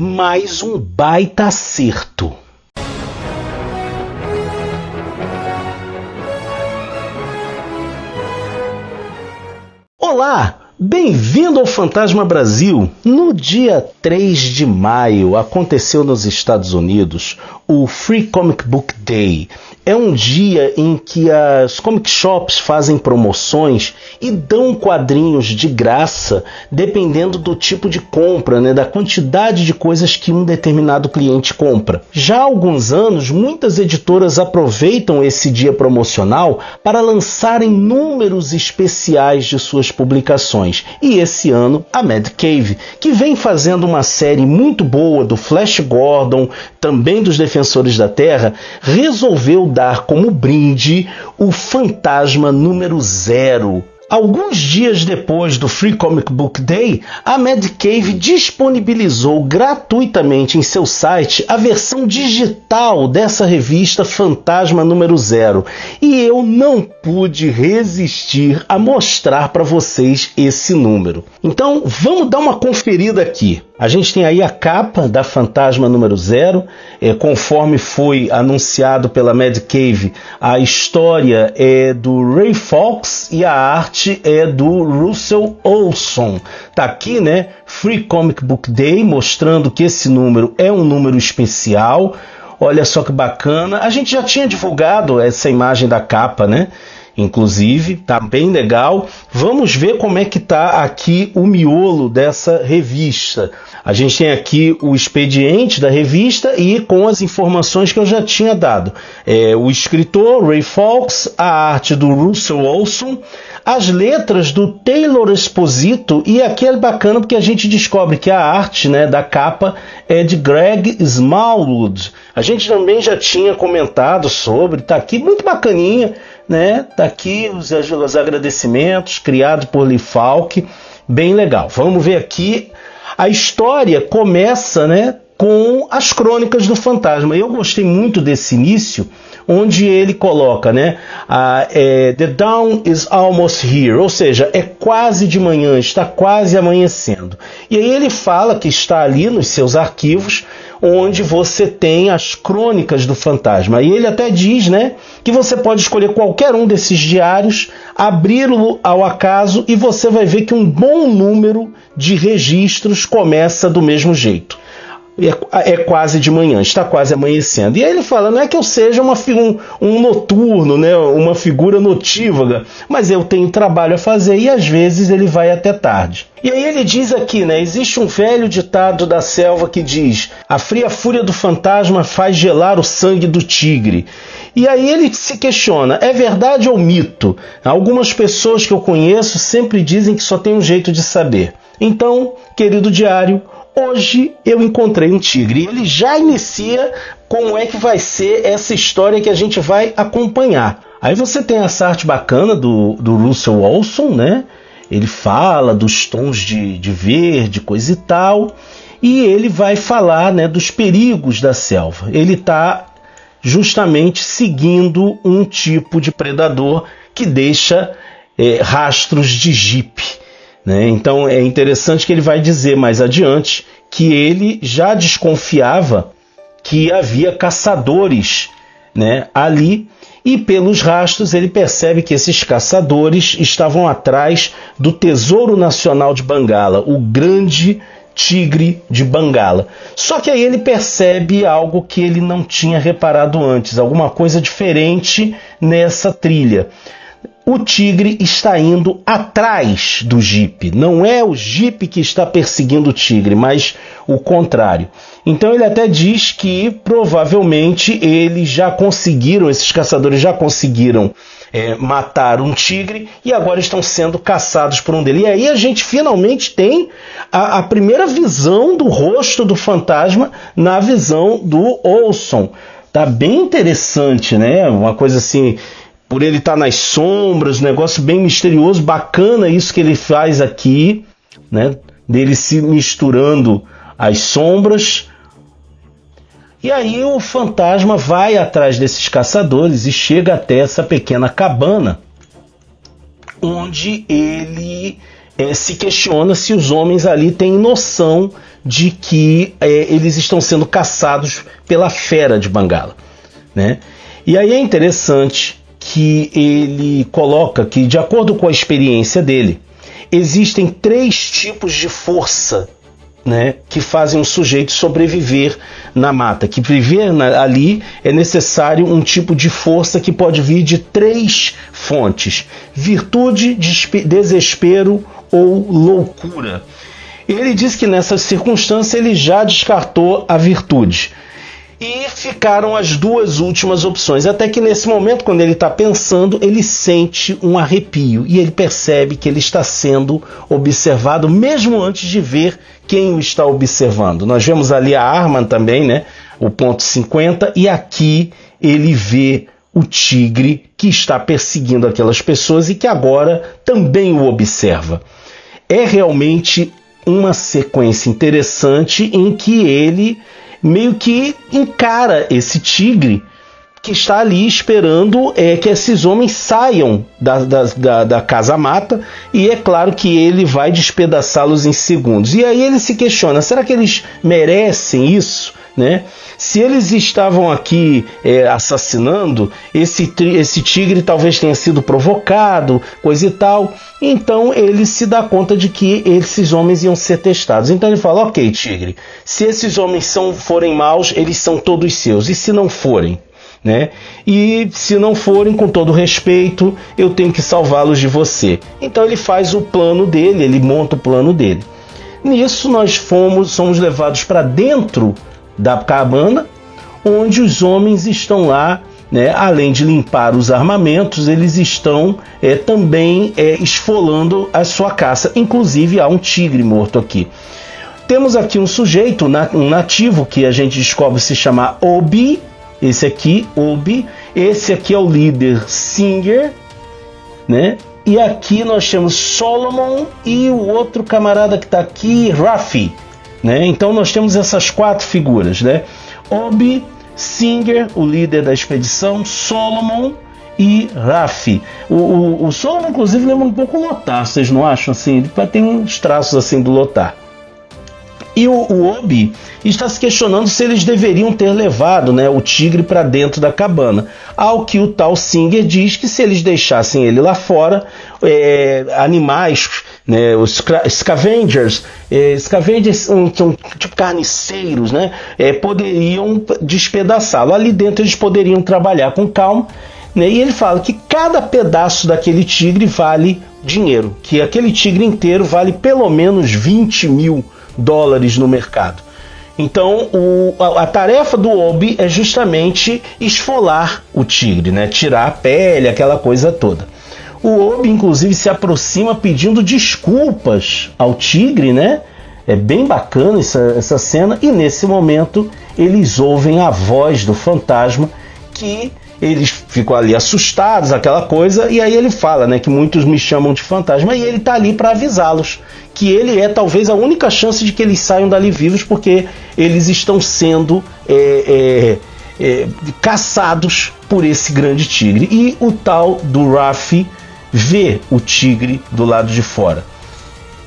Mais um baita acerto. Olá, bem-vindo ao Fantasma Brasil. No dia 3 de maio aconteceu nos Estados Unidos o Free Comic Book Day. É um dia em que as comic shops fazem promoções e dão quadrinhos de graça, dependendo do tipo de compra, da quantidade de coisas que um determinado cliente compra. Já há alguns anos, muitas editoras aproveitam esse dia promocional para lançarem números especiais de suas publicações. E esse ano, a Mad Cave, que vem fazendo uma série muito boa do Flash Gordon, também dos Defensores da Terra, resolveu dar como brinde o Fantasma número 0. Alguns dias depois do Free Comic Book Day, a Mad Cave disponibilizou gratuitamente em seu site a versão digital dessa revista Fantasma número 0. E eu não pude resistir a mostrar para vocês esse número. Então, vamos dar uma conferida aqui. A gente tem aí a capa da Fantasma número 0, conforme foi anunciado pela Mad Cave, a história é do Ray Fawkes e a arte é do Russell Olson. Tá aqui, Free Comic Book Day, mostrando que esse número é um número especial. Olha só que bacana. A gente já tinha divulgado essa imagem da capa, Inclusive, tá bem legal. Vamos ver como é que tá aqui o miolo dessa revista. A gente tem aqui o expediente da revista e com as informações que eu já tinha dado. O escritor Ray Fawkes, a arte do Russell Olson, as letras do Taylor Esposito, e aqui é bacana porque a gente descobre que a arte da capa é de Greg Smallwood. A gente também já tinha comentado sobre, tá aqui muito bacaninha, Tá aqui os agradecimentos, criado por Lee Falk, bem legal. Vamos ver aqui, a história começa, com as crônicas do fantasma. Eu gostei muito desse início, onde ele coloca, The dawn is almost here, ou seja, é quase de manhã, está quase amanhecendo. E aí ele fala que está ali nos seus arquivos, onde você tem as crônicas do fantasma. E ele até diz, que você pode escolher qualquer um desses diários, abri-lo ao acaso e você vai ver que um bom número de registros começa do mesmo jeito. É quase de manhã, está quase amanhecendo. E aí ele fala, não é que eu seja um noturno, uma figura notívaga, mas eu tenho trabalho a fazer e às vezes ele vai até tarde. E aí ele diz aqui, existe um velho ditado da selva que diz: a fria fúria do fantasma faz gelar o sangue do tigre. E aí ele se questiona, é verdade ou mito? Algumas pessoas que eu conheço sempre dizem que só tem um jeito de saber. Então, querido diário, hoje eu encontrei um tigre. E ele já inicia como é que vai ser essa história que a gente vai acompanhar. Aí você tem essa arte bacana do Russell Olson, Ele fala dos tons de verde, coisa e tal. E ele vai falar, dos perigos da selva. Ele está justamente seguindo um tipo de predador que deixa rastros de jipe. Então é interessante que ele vai dizer mais adiante que ele já desconfiava que havia caçadores ali, e pelos rastros ele percebe que esses caçadores estavam atrás do Tesouro Nacional de Bengala, o grande tigre de Bengala. Só que aí ele percebe algo que ele não tinha reparado antes, alguma coisa diferente nessa trilha. O tigre está indo atrás do jipe. Não é o jipe que está perseguindo o tigre, mas o contrário. Então ele até diz que provavelmente esses caçadores já conseguiram matar um tigre e agora estão sendo caçados por um deles. E aí a gente finalmente tem a primeira visão do rosto do fantasma na visão do Olson. Tá bem interessante, Uma coisa assim, por ele estar nas sombras, um negócio bem misterioso, bacana isso que ele faz aqui, dele se misturando às sombras. E aí o fantasma vai atrás desses caçadores e chega até essa pequena cabana, onde ele se questiona se os homens ali têm noção de que eles estão sendo caçados pela fera de Bengala, né? E aí é interessante que ele coloca que, de acordo com a experiência dele, existem 3 tipos de força, né, que fazem um sujeito sobreviver na mata, que viver ali é necessário um tipo de força que pode vir de 3 fontes: virtude, desespero ou loucura. Ele diz que nessa circunstância ele já descartou a virtude. E ficaram as 2 últimas opções, até que nesse momento, quando ele está pensando, ele sente um arrepio e ele percebe que ele está sendo observado, mesmo antes de ver quem o está observando. Nós vemos ali a arma também, né? O ponto 50, e aqui ele vê o tigre que está perseguindo aquelas pessoas e que agora também o observa. É realmente uma sequência interessante em que ele meio que encara esse tigre que está ali esperando que esses homens saiam da casa-mata, e é claro que ele vai despedaçá-los em segundos. E aí ele se questiona, será que eles merecem isso, né? Se eles estavam aqui assassinando, esse tigre talvez tenha sido provocado, coisa e tal. Então ele se dá conta de que esses homens iam ser testados. Então ele fala, ok, tigre, se esses homens forem maus, eles são todos seus. E se não forem? Né? E se não forem, com todo respeito, eu tenho que salvá-los de você. Então ele faz o plano dele, ele monta o plano dele. Nisso nós somos levados para dentro da cabana, onde os homens estão lá, né? Além de limpar os armamentos, eles estão também esfolando a sua caça. Inclusive há um tigre morto aqui. Temos aqui um sujeito, um nativo, que a gente descobre se chamar Obi. Esse aqui, Obi. Esse aqui é o líder Singer, né? E aqui nós temos Solomon e o outro camarada que está aqui, Rafi, né? Então nós temos essas 4 figuras, né? Obi, Singer, o líder da expedição, Solomon e Rafi. O Solomon, inclusive, lembra um pouco o Lothar, vocês não acham? Assim, ele tem uns traços assim do Lothar. E o Obi está se questionando se eles deveriam ter levado, né, o tigre para dentro da cabana. Ao que o tal Singer diz que se eles deixassem ele lá fora, animais, né, os scavengers são tipo carniceiros, né, poderiam despedaçá-lo. Ali dentro eles poderiam trabalhar com calma, né, e ele fala que cada pedaço daquele tigre vale dinheiro, que aquele tigre inteiro vale pelo menos $20 mil no mercado. Então a tarefa do Obi é justamente esfolar o tigre, né? Tirar a pele, aquela coisa toda. O Obi inclusive se aproxima pedindo desculpas ao tigre, né? É bem bacana essa cena, e nesse momento eles ouvem a voz do fantasma, que eles ficam ali assustados, aquela coisa, e aí ele fala, né, que muitos me chamam de fantasma, e ele está ali para avisá-los que ele é talvez a única chance de que eles saiam dali vivos, porque eles estão sendo caçados por esse grande tigre. E o tal do Rafi vê o tigre do lado de fora.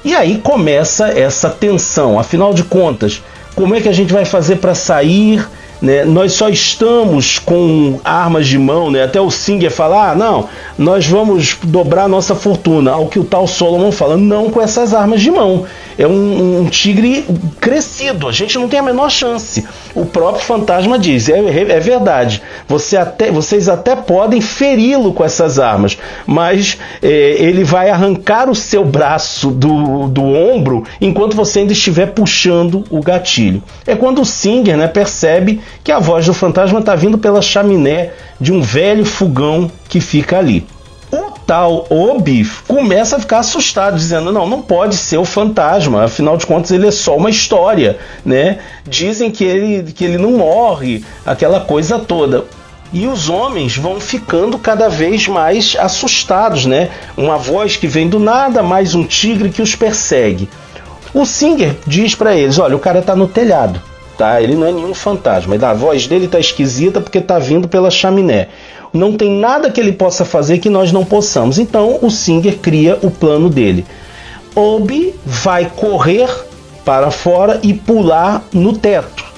E aí começa essa tensão. Afinal de contas, como é que a gente vai fazer para sair? Né? Nós só estamos com armas de mão, né? Até o Singer fala, não, nós vamos dobrar nossa fortuna. Ao que o tal Solomon fala, não com essas armas de mão. É um tigre crescido, a gente não tem a menor chance. O próprio fantasma diz, é verdade, vocês até podem feri-lo com essas armas, mas ele vai arrancar o seu braço do ombro enquanto você ainda estiver puxando o gatilho. É quando o Singer, né, percebe que a voz do fantasma está vindo pela chaminé de um velho fogão que fica ali. O tal Obi começa a ficar assustado, dizendo, não pode ser o fantasma, afinal de contas ele é só uma história, né? Dizem que ele não morre, aquela coisa toda. E os homens vão ficando cada vez mais assustados, né? Uma voz que vem do nada, mais um tigre que os persegue. O Singer diz para eles, olha, o cara está no telhado, tá? Ele não é nenhum fantasma, a voz dele está esquisita porque está vindo pela chaminé. Não tem nada que ele possa fazer que nós não possamos. Então o Singer cria o plano dele. Obi vai correr para fora e pular no teto.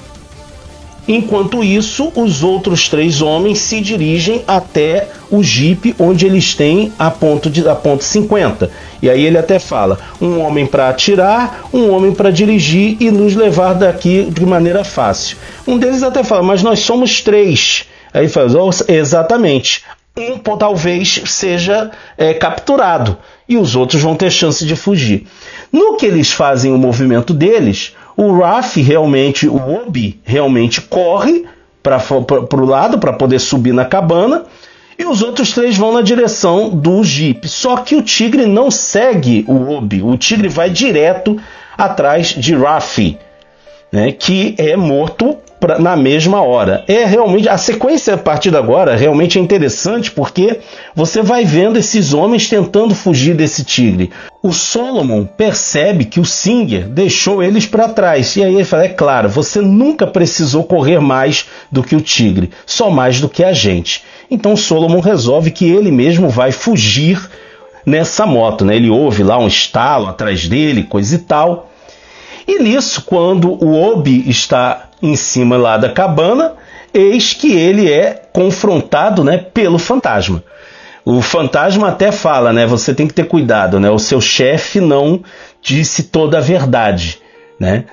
Enquanto isso, os outros 3 homens se dirigem até o Jeep, onde eles têm a ponto 50. E aí ele até fala: um homem para atirar, um homem para dirigir e nos levar daqui de maneira fácil. Um deles até fala: mas nós somos 3. Aí ele fala: oh, exatamente. Um talvez seja capturado e os outros vão ter chance de fugir. No que eles fazem o movimento deles, o Ralph realmente, o Obi realmente corre para o lado para poder subir na cabana e os outros 3 vão na direção do Jeep. Só que o tigre não segue o Obi, o tigre vai direto atrás de Ralph, né, que é morto na mesma hora. Realmente a sequência a partir de agora realmente é interessante, porque você vai vendo esses homens tentando fugir desse tigre. O Solomon percebe que o Singer deixou eles para trás, e aí ele fala: é claro, você nunca precisou correr mais do que o tigre, só mais do que a gente. Então o Solomon resolve que ele mesmo vai fugir nessa moto, né? Ele ouve lá um estalo atrás dele, coisa e tal. E nisso, quando o Obi está em cima lá da cabana, eis que ele é confrontado, né, pelo fantasma. O fantasma até fala, né, você tem que ter cuidado, né, o seu chefe não disse toda a verdade, né?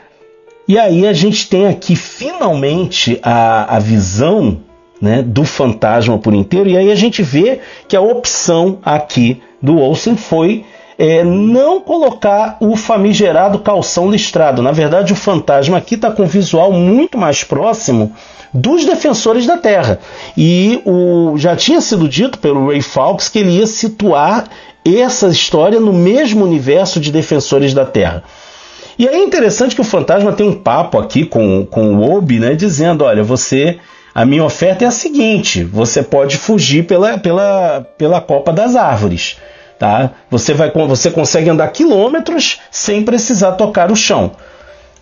E aí a gente tem aqui finalmente a visão, né, do fantasma por inteiro, e aí a gente vê que a opção aqui do Olsen foi não colocar o famigerado calção listrado. Na verdade, o fantasma aqui está com um visual muito mais próximo dos Defensores da Terra. E já tinha sido dito pelo Ray Fawkes que ele ia situar essa história no mesmo universo de Defensores da Terra. E aí é interessante que o fantasma tem um papo aqui com o Obi, né, dizendo: olha, a minha oferta é a seguinte, você pode fugir pela copa das árvores. Tá? Você consegue andar quilômetros sem precisar tocar o chão.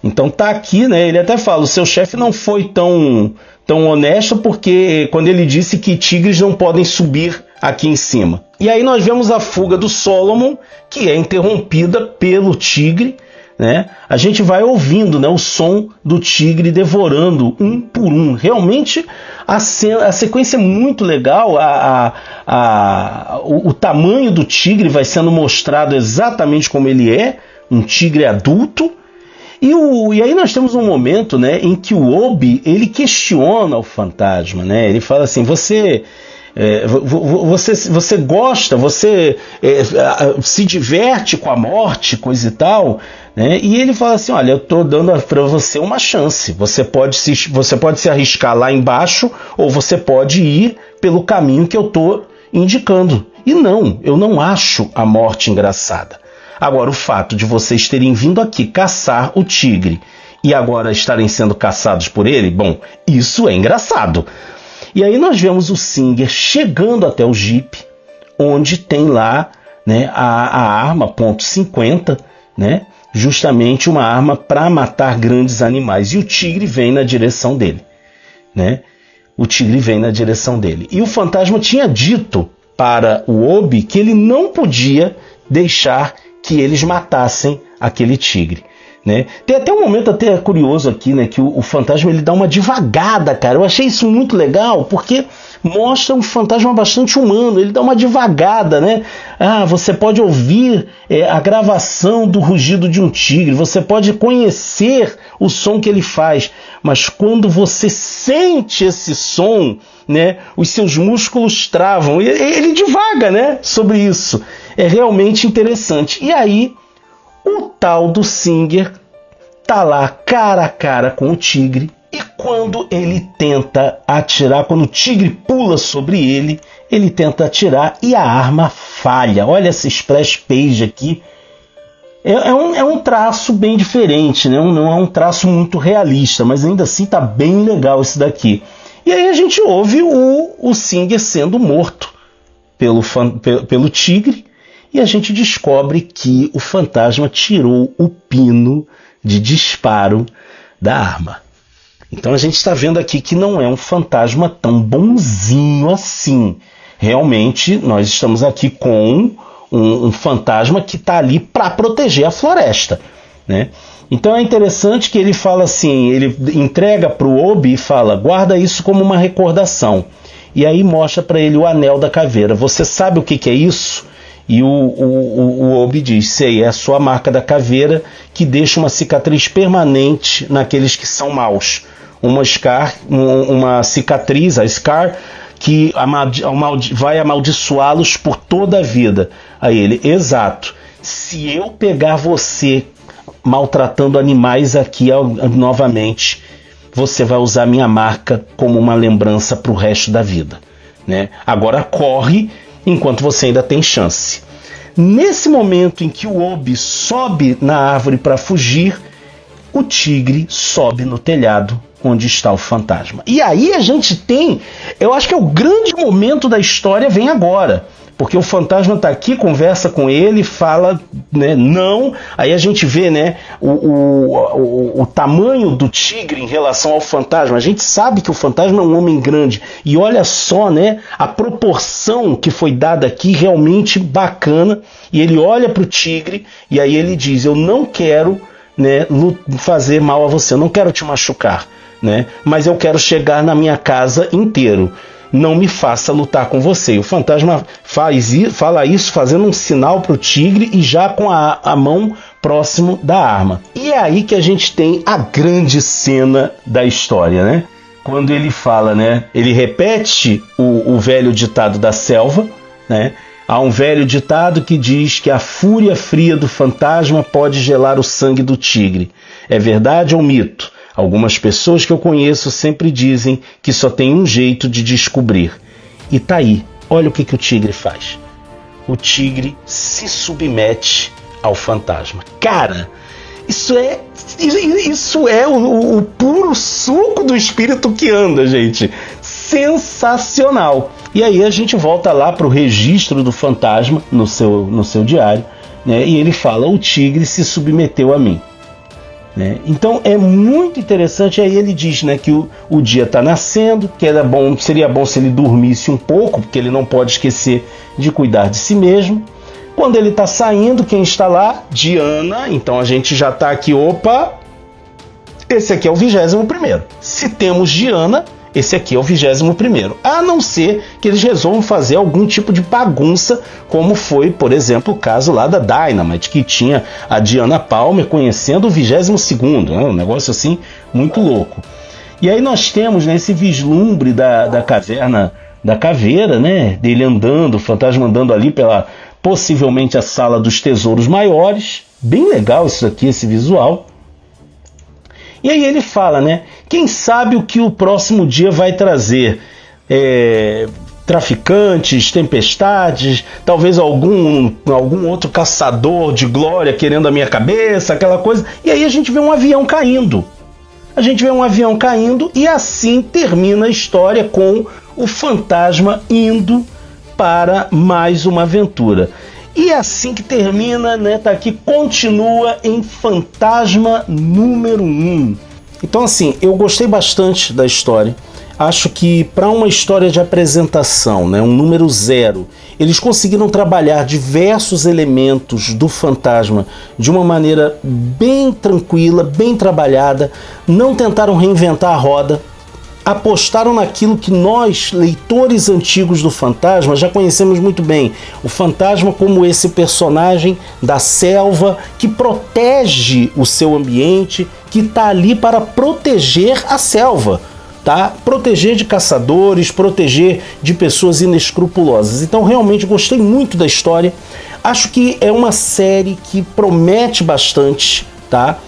Então tá aqui, né? Ele até fala: o seu chefe não foi tão honesto, porque quando ele disse que tigres não podem subir aqui em cima. E aí nós vemos a fuga do Solomon, que é interrompida pelo tigre, né? A gente vai ouvindo, né, o som do tigre devorando um por um. Realmente a sequência é muito legal. O tamanho do tigre vai sendo mostrado exatamente como ele é, um tigre adulto. E aí nós temos um momento, né, em que o Obi ele questiona o fantasma, né? Ele fala assim: você gosta, você se diverte com a morte, coisa e tal, né? E ele fala assim: olha, eu estou dando para você uma chance, você pode se arriscar lá embaixo, ou você pode ir pelo caminho que eu estou indicando. E não, eu não acho a morte engraçada. Agora, o fato de vocês terem vindo aqui caçar o tigre e agora estarem sendo caçados por ele, bom, isso é engraçado. E aí nós vemos o Singer chegando até o Jeep, onde tem lá, né, a arma .50, né, justamente uma arma para matar grandes animais. E o tigre vem na direção dele, né? O tigre vem na direção dele. E o fantasma tinha dito para o Obi que ele não podia deixar que eles matassem aquele tigre, né? Tem até um momento até curioso aqui, né, que o fantasma ele dá uma devagada, cara. Eu achei isso muito legal, porque mostra um fantasma bastante humano. Ele dá uma devagada, né? Você pode ouvir a gravação do rugido de um tigre, você pode conhecer o som que ele faz, mas quando você sente esse som, né, os seus músculos travam. Ele divaga, né, sobre isso. É realmente interessante. E aí o tal do Singer tá lá cara a cara com o tigre, e quando ele tenta atirar, quando o tigre pula sobre ele, ele tenta atirar e a arma falha. Olha essa splash page aqui. É um traço bem diferente, né? Não é um traço muito realista, mas ainda assim tá bem legal esse daqui. E aí a gente ouve o Singer sendo morto pelo tigre, e a gente descobre que o fantasma tirou o pino de disparo da arma. Então a gente está vendo aqui que não é um fantasma tão bonzinho assim. Realmente nós estamos aqui com um fantasma que está ali para proteger a floresta, né? Então é interessante que ele fala assim, ele entrega para o Obi e fala, guarda isso como uma recordação. E aí mostra para ele o anel da caveira. Você sabe o que é isso? E o Obi diz, sei, é a sua marca da caveira que deixa uma cicatriz permanente naqueles que são maus. Uma cicatriz, a scar, que vai amaldiçoá-los por toda a vida. Aí ele, exato, se eu pegar você maltratando animais aqui novamente, você vai usar minha marca como uma lembrança para o resto da vida, né? Agora corre enquanto você ainda tem chance. Nesse momento em que o Obi sobe na árvore para fugir, o tigre sobe no telhado onde está o fantasma. E aí a gente tem, eu acho que é o grande momento da história, vem agora. Porque o fantasma está aqui, conversa com ele, fala, né, não. Aí a gente vê, né, o tamanho do tigre em relação ao fantasma. A gente sabe que o fantasma é um homem grande. E olha só, né, a proporção que foi dada aqui, realmente bacana. E ele olha para o tigre e aí ele diz, eu não quero, né, fazer mal a você, eu não quero te machucar, né, mas eu quero chegar na minha casa inteiro. Não me faça lutar com você. E o fantasma fala isso fazendo um sinal para o tigre e já com a mão próximo da arma. E é aí que a gente tem a grande cena da história, né? Quando ele fala, né? Ele repete o velho ditado da selva, né? Há um velho ditado que diz que a fúria fria do fantasma pode gelar o sangue do tigre. É verdade ou mito? Algumas pessoas que eu conheço sempre dizem que só tem um jeito de descobrir. E tá aí, olha o que o tigre faz. O tigre se submete ao fantasma. Cara, isso é o puro suco do espírito que anda, gente. Sensacional. E aí a gente volta lá para o registro do fantasma no seu diário, né? E ele fala, o tigre se submeteu a mim. Então é muito interessante. Aí ele diz, né, que o dia está nascendo, que seria bom se ele dormisse um pouco, porque ele não pode esquecer de cuidar de si mesmo. Quando ele está saindo, quem está lá? Diana. Então a gente já está aqui, opa, esse aqui é o 21º. Se temos Diana, esse aqui é o 21º. A não ser que eles resolvam fazer algum tipo de bagunça, como foi, por exemplo, o caso lá da Dynamite, que tinha a Diana Palmer conhecendo o 22º, né? Um negócio assim muito louco. E aí nós temos, né, esse vislumbre da caverna da caveira, né? Dele andando, o fantasma andando ali pela possivelmente a sala dos tesouros maiores. Bem legal isso aqui, esse visual. E aí ele fala, né? Quem sabe o que o próximo dia vai trazer? Traficantes, tempestades, talvez algum outro caçador de glória querendo a minha cabeça, aquela coisa. E aí a gente vê um avião caindo. E assim termina a história com o fantasma indo para mais uma aventura. E assim que termina, né, tá aqui, continua em Fantasma número 1. Então assim, eu gostei bastante da história. Acho que para uma história de apresentação, né, um número 0, eles conseguiram trabalhar diversos elementos do fantasma de uma maneira bem tranquila, bem trabalhada, não tentaram reinventar a roda, apostaram naquilo que nós, leitores antigos do fantasma, já conhecemos muito bem. O fantasma como esse personagem da selva que protege o seu ambiente, que está ali para proteger a selva. Tá? Proteger de caçadores, proteger de pessoas inescrupulosas. Então realmente gostei muito da história. Acho que é uma série que promete bastante, tá?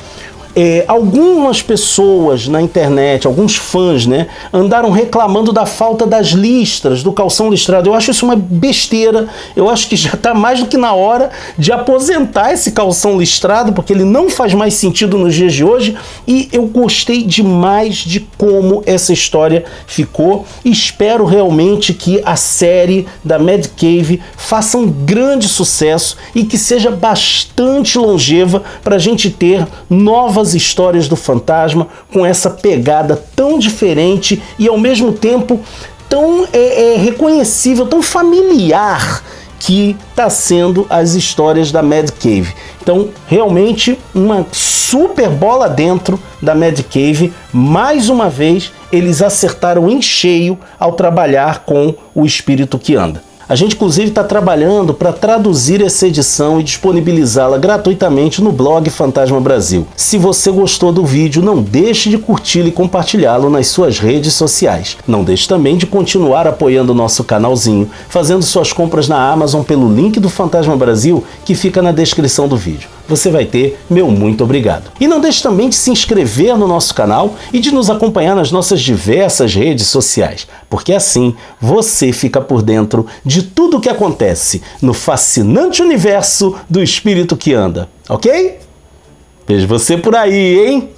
Algumas pessoas na internet, alguns fãs, né, andaram reclamando da falta das listras, do calção listrado. Eu acho isso uma besteira. Eu acho que já está mais do que na hora de aposentar esse calção listrado, porque ele não faz mais sentido nos dias de hoje. E eu gostei demais de como essa história ficou. Espero realmente que a série da Mad Cave faça um grande sucesso e que seja bastante longeva para a gente ter novas histórias do fantasma com essa pegada tão diferente e ao mesmo tempo tão reconhecível, tão familiar, que está sendo as histórias da Mad Cave. Então, realmente, uma super bola dentro da Mad Cave. Mais uma vez, eles acertaram em cheio ao trabalhar com o espírito que anda. A gente, inclusive, está trabalhando para traduzir essa edição e disponibilizá-la gratuitamente no blog Fantasma Brasil. Se você gostou do vídeo, não deixe de curti-lo e compartilhá-lo nas suas redes sociais. Não deixe também de continuar apoiando o nosso canalzinho, fazendo suas compras na Amazon pelo link do Fantasma Brasil, que fica na descrição do vídeo. Você vai ter meu muito obrigado. E não deixe também de se inscrever no nosso canal e de nos acompanhar nas nossas diversas redes sociais, porque assim você fica por dentro de tudo o que acontece no fascinante universo do espírito que anda, ok? Vejo você por aí, hein?